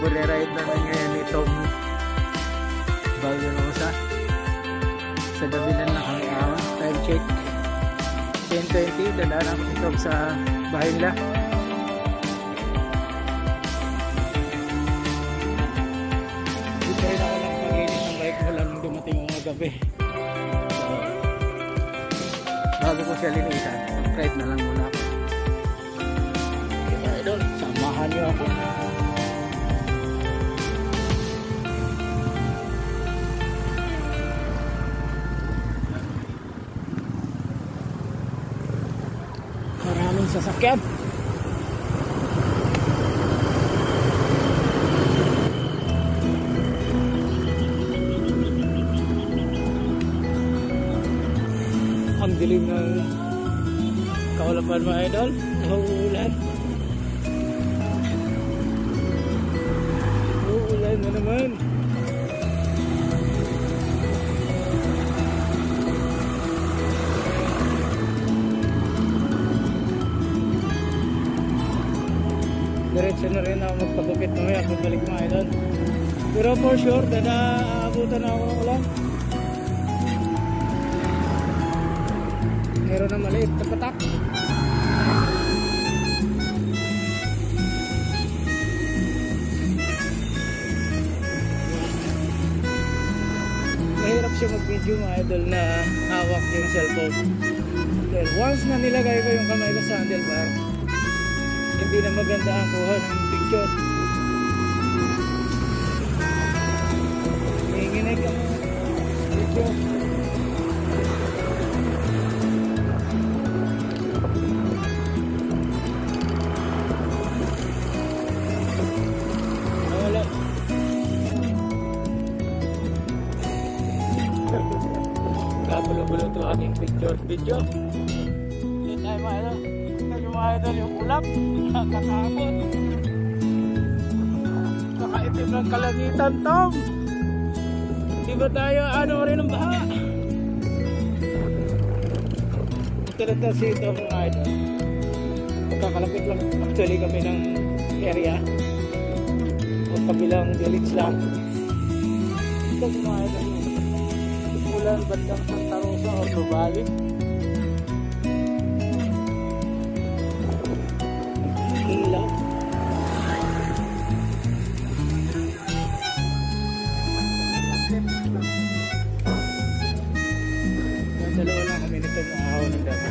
Magre-ride namin ngayon itong Balganosa. Sa Dabilan na kami time check 10:20. Dadaan ako dito sa bahay nila. Dito rin ako lang pag-init ng bike mula nung dumating mga gabi. So, bago ko siya linisan, ride na lang muna ako. Okay, idol, samahan niyo ako. Maraming sasakyan. Ang dilim ng Kaulapan mga idol. Uulan. Uulan na naman. Diretso na rin ako magpagupit mamaya pagbalik mga idol. Pero for sure, dadaabutan na ako ng ulan. Meron na maliit na patak. Mahirap siya mag-video mga idol na hawak yung cellphone. Dahil once na nilagay ko yung kamay ko sa handlebar, hindi na maganda ang kuha ng picture. Nanginginig ang video. Wala. Kabulo-bulo ito aking picture video. Hindi tayo mahal. Mga idol yung ulap, nakakatakot. Kakaitim ng kalangitan, Tom. Di ba tayo ano rin ang baha? Talaga si Tom mga idol. Magkakalapit lang actually kami ng area. O kabilang village lang. Ito mga idol. Ulan bandang Santa Rosa o Tubali. Ilaw. Dalawa lang kami nito maahaw ng dati.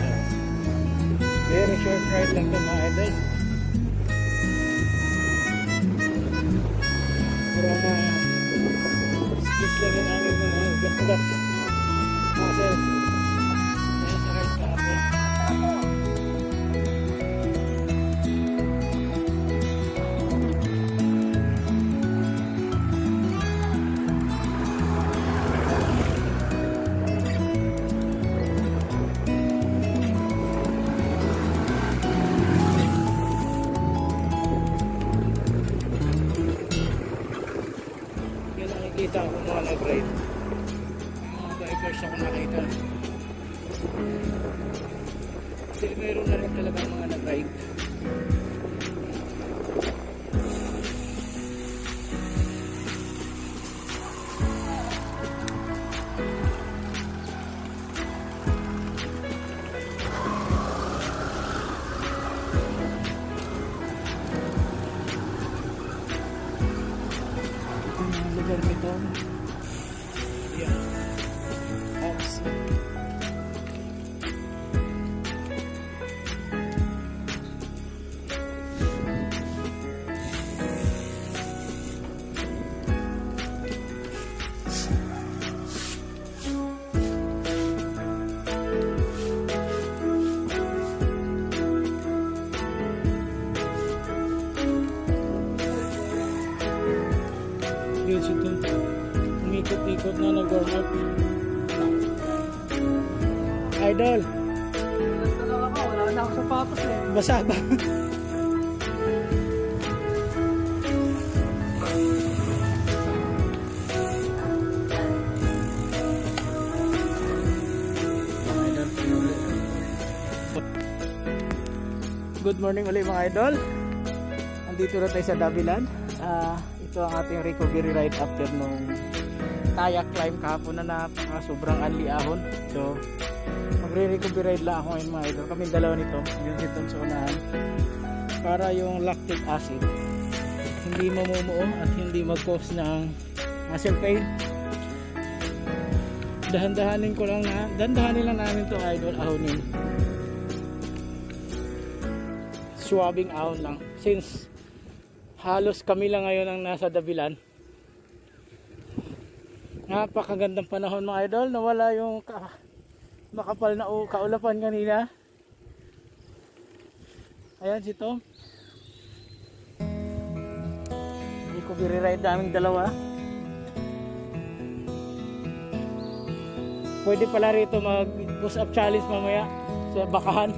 Very short ride lang ito mga idol. Pero skis lang yung aming mga gagat. Kasi nasa ride ka ako. Nakikita ako mga nag-ride. Mga bikers ako nakita. Kasi mayroon na rin talaga mga nag-ride. Lugar nito. Yeah. House. Yes, ito. Umikot-ikot na nag-warm up. Idol. Wala na ako sapatos eh. Basa ba? Good morning ulit mga idol. Andito na tayo sa Dabilan. Ito ang ating recovery ride after nung kayak climb kahapon na napaka sobrang anliahon. So magre-recovery ride lang ako ngayon mga idol. Kami dalawa nito, yung sitong sa unahan, para yung lactic acid hindi mamumuo at hindi mag-cause ng muscle pain. Dahan-dahanin lang namin to idol, ahonin. Swabbing ahon lang. Since halos kami lang ngayon ang nasa Dabilan. Napakagandang panahon mga idol. Nawala yung makapal na kaulapan kanina. Ayan si Tom. Recovery ride naming dalawa. Pwede pala rito mag push up challenge mamaya sa bakahan.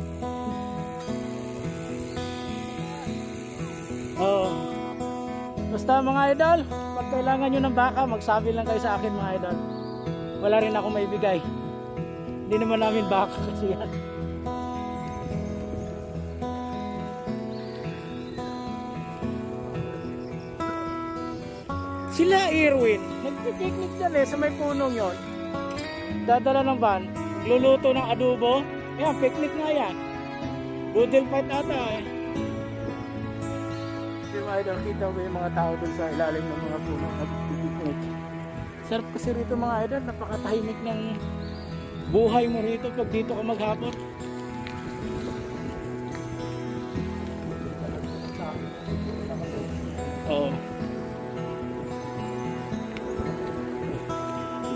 Oh. Basta mga idol, pag kailangan nyo ng baka, magsabi lang kayo sa akin mga idol. Wala rin ako maibigay. Hindi naman namin baka kasi yan. Sila Irwin, nagpipiknik dyan sa may punong yon. Dadala ng van, luluto ng adobo. Yan, picnic nga yan. Boodle fight ata Mga idol, kita mo yung mga tao dun sa ilalim ng mga puno nagpipiknik. Sarap kasi rito mga idol, napakatahimik ng buhay mo rito pag dito ka maghapon. Oo.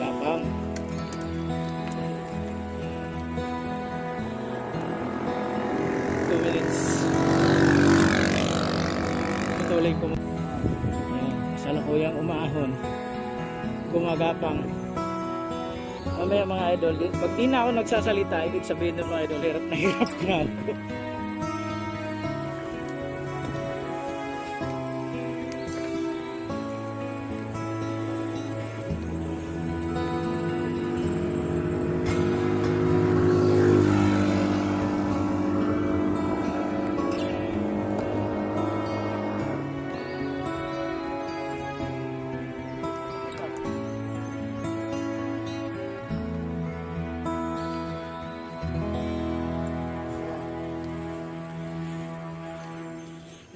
Lapang. Patuloy ko. Salukuyang umaahon. Gumagapang. Mamaya mga idol, pag di na ako nagsasalita, ibig sabihin ng mga idol, hirap na hirap na ako.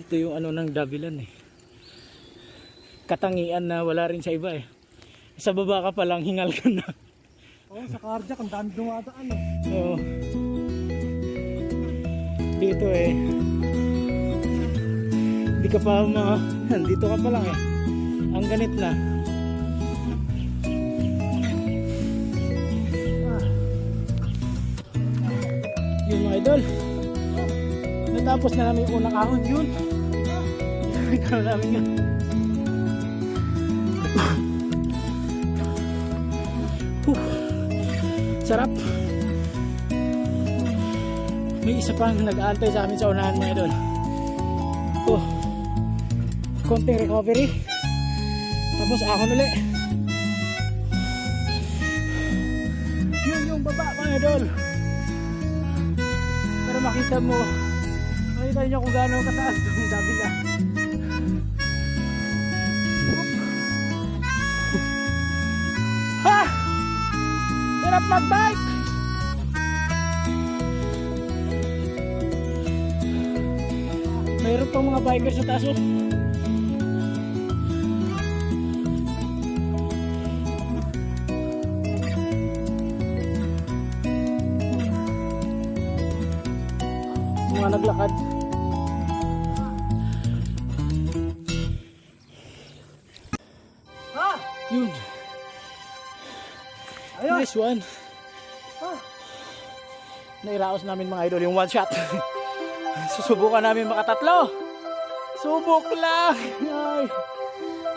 Ito yung ano ng Dabilan katangian na wala rin sa iba sa baba ka pa lang hingal ka na. Sa cardiac ang dami dumadaan Oo. Dito hindi ka pa dito ka pa lang ang ganit na. Yun mga idol, natapos na namin yung unang ahon. Yun gawin namin yun. Sarap. May isa pang nag-aantay sa amin sa unahan mga idol. Konting recovery, tapos ahon ulit. Yun yung baba mga idol, para makita nyo kung gaano kataas itong Davila. Ha! Hirap mag-bike! Mayroon pang mga bikers sa taas mga naglakad. Yun. Ayun. Nice one. Nairaos namin mga idol yung one shot. Susubukan namin makatatlo. Subok lang. Ay.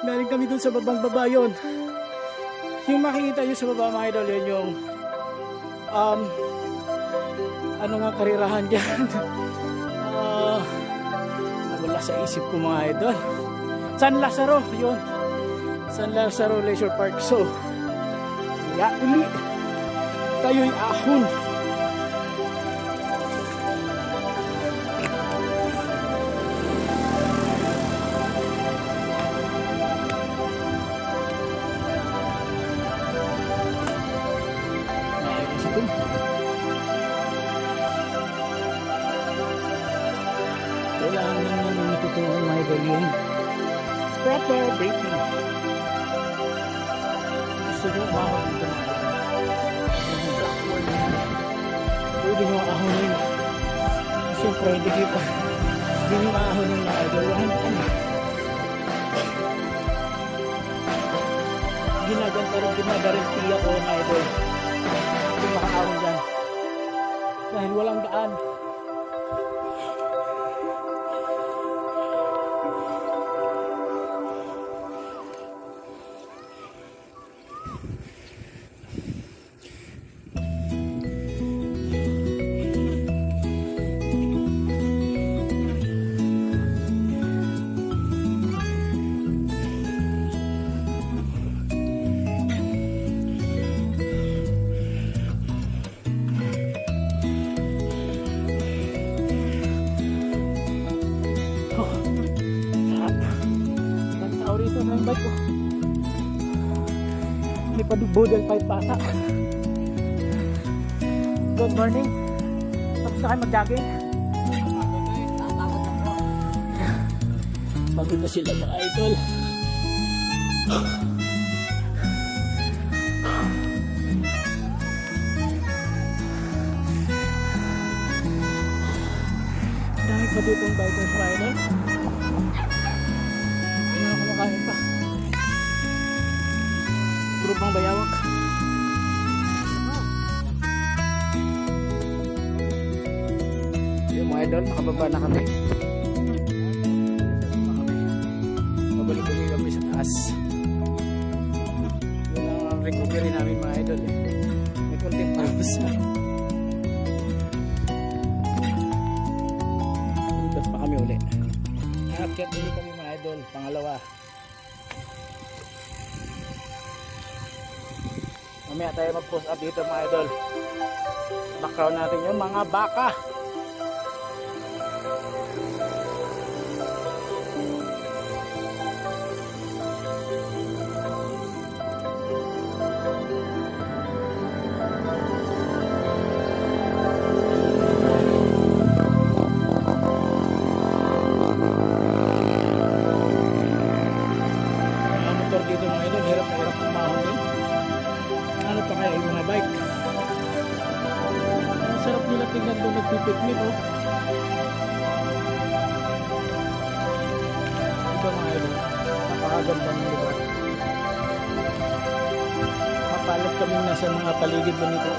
Galing kami dun sa babang baba yun. Yung makikita nyo sa baba mga idol, yun yung ano nga karirahan dyan. Wala sa isip ko mga idol. San Lazaro yun. San Lazaro Leisure Park. So kaya uli tayo'y ahon. yung proper breathing. Gusto nyo umahon dito mga idol. Pwede nyo ahonin. Siyempre hindi nyo maahonin mga idol. Ginagaranti ako mga idol kung makaahon dyan dahil walang daan. Rito na yung bike ko. May padubodal pa yung bata. Good morning. Tapos na kayo mag-jogging. Pagod na sila mga idol. Dami pa dito ang bikers mga idol. Kumakain pa. Group ng bayawak. Yung mga idol, nakababa na kami. Babalik-balik kami sa taas. Yun ang recovery namin mga idol eh. May konting pausa. Ikot pa kami uli. Nakakyat uli kami mga idol. Pangalawa. Mamaya tayo mag-post up dito mga idol. Background natin yung mga baka. Mga motor dito mga idol, hirap na hirap kumahon din. Ano pa kaya yung mga bike? Ang sarap nila tingnan doon nagpipiknik oh. Ito mga idol, napakaganda ng lugar. Mapalat kami nasa mga paligid ba nito.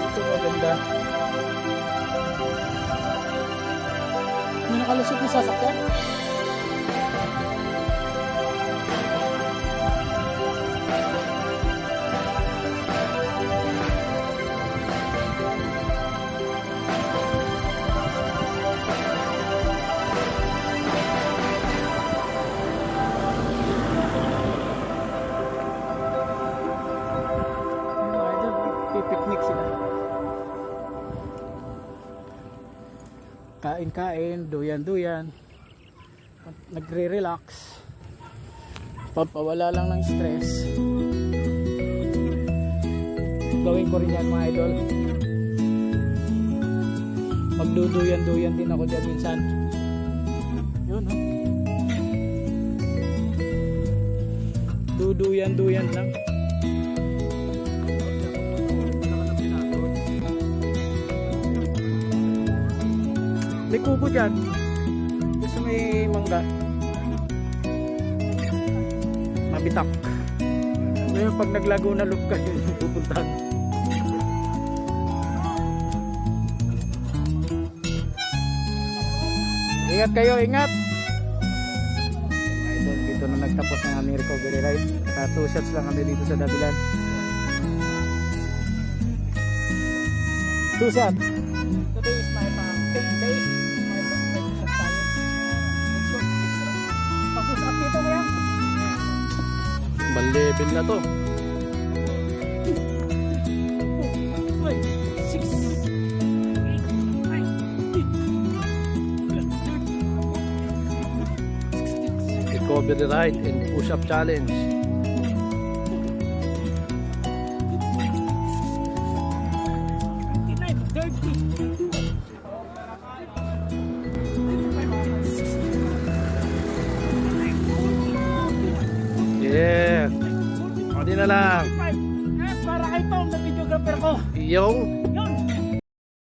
Ito maganda. May nakalusot na sasakyan? Picnic sila. Kain-kain, duyan-duyan. Nagre-relax. Papawala lang ng stress. Gawin ko rin yan mga idol. Magduduyan-duyan din ako dyan minsan. Yun oh. Duduyan-duyan lang. May kubo dyan. Gusto may mangga. Mabitak. Ngayon pag naglago na loop ka yun pupuntahan. Ingat kayo, ingat! Mga idol, dito na nagtapos ng aming recovery ride. 2 shots lang kami dito sa Dabilan. 2 shots. Today is my paint day. Mal-level na to. Recovery ride and push-up challenge. Konti na lang. Para kay Tom na videographer ko. Yung